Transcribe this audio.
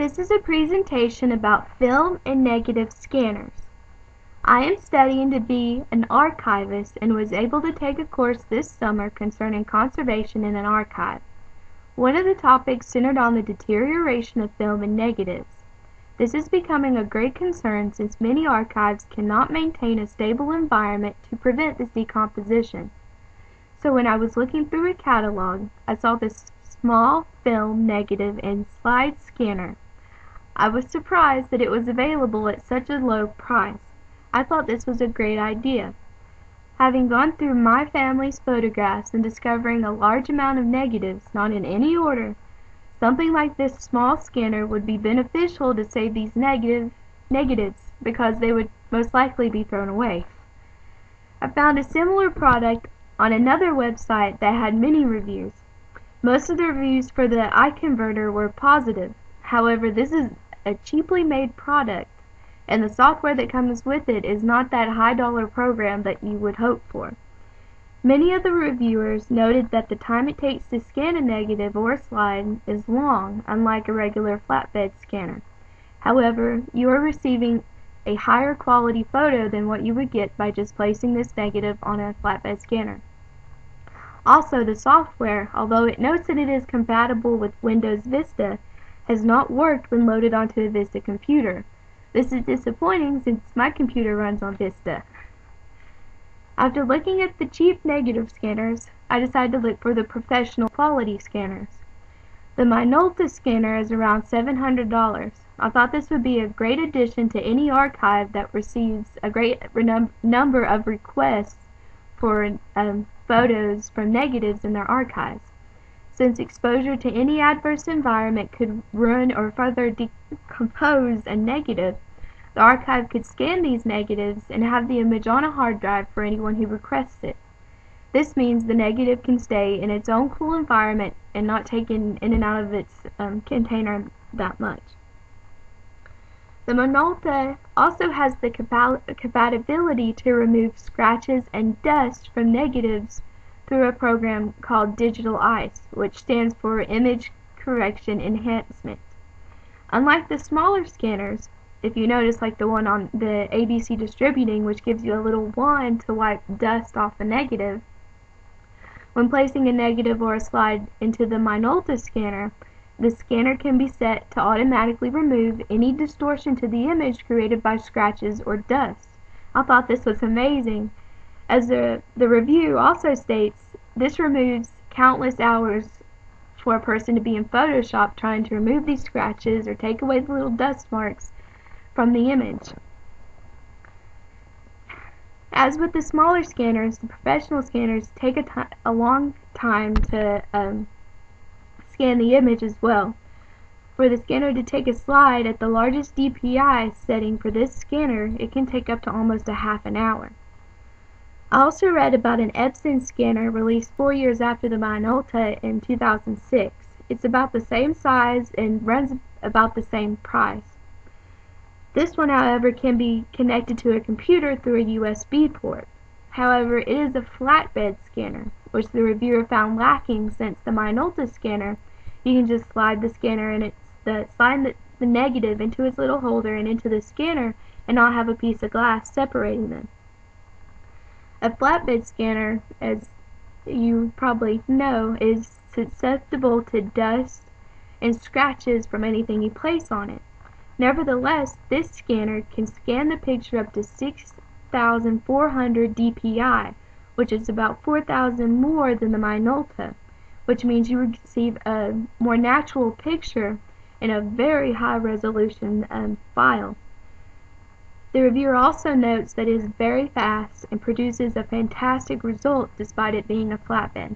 This is a presentation about film and negative scanners. I am studying to be an archivist and was able to take a course this summer concerning conservation in an archive. One of the topics centered on the deterioration of film and negatives. This is becoming a great concern since many archives cannot maintain a stable environment to prevent this decomposition. So when I was looking through a catalog, I saw this small film, negative, and slide scanner. I was surprised that it was available at such a low price. I thought this was a great idea. Having gone through my family's photographs and discovering a large amount of negatives, not in any order, something like this small scanner would be beneficial to save these negatives because they would most likely be thrown away. I found a similar product on another website that had many reviews. Most of the reviews for the iConverter were positive. However, this is a cheaply made product, and the software that comes with it is not that high-dollar program that you would hope for. Many of the reviewers noted that the time it takes to scan a negative or a slide is long, unlike a regular flatbed scanner. However, you are receiving a higher quality photo than what you would get by just placing this negative on a flatbed scanner. Also, the software, although it notes that it is compatible with Windows Vista, has not worked when loaded onto a Vista computer. This is disappointing since my computer runs on Vista. After looking at the cheap negative scanners, I decided to look for the professional quality scanners. The Minolta scanner is around $700. I thought this would be a great addition to any archive that receives a great number of requests for photos from negatives in their archives. Since exposure to any adverse environment could ruin or further decompose a negative, the archive could scan these negatives and have the image on a hard drive for anyone who requests it. This means the negative can stay in its own cool environment and not taken in and out of its container that much. The Minolta also has the compatibility to remove scratches and dust from negatives through a program called Digital Ice, which stands for Image Correction Enhancement. Unlike the smaller scanners, if you notice, like the one on the ABC Distributing, which gives you a little wand to wipe dust off a negative, when placing a negative or a slide into the Minolta scanner, the scanner can be set to automatically remove any distortion to the image created by scratches or dust. I thought this was amazing. As the review also states, this removes countless hours for a person to be in Photoshop trying to remove these scratches or take away the little dust marks from the image. As with the smaller scanners, the professional scanners take a long time to scan the image as well. For the scanner to take a slide at the largest DPI setting for this scanner, it can take up to almost a half an hour. I also read about an Epson scanner released 4 years after the Minolta in 2006. It's about the same size and runs about the same price. This one, however, can be connected to a computer through a USB port. However, it is a flatbed scanner, which the reviewer found lacking since the Minolta scanner, you can just slide the scanner and slide the negative into its little holder and into the scanner and not have a piece of glass separating them. A flatbed scanner, as you probably know, is susceptible to dust and scratches from anything you place on it. Nevertheless, this scanner can scan the picture up to 6,400 DPI, which is about 4,000 more than the Minolta, which means you receive a more natural picture in a very high resolution file. The reviewer also notes that it is very fast and produces a fantastic result despite it being a flatbed.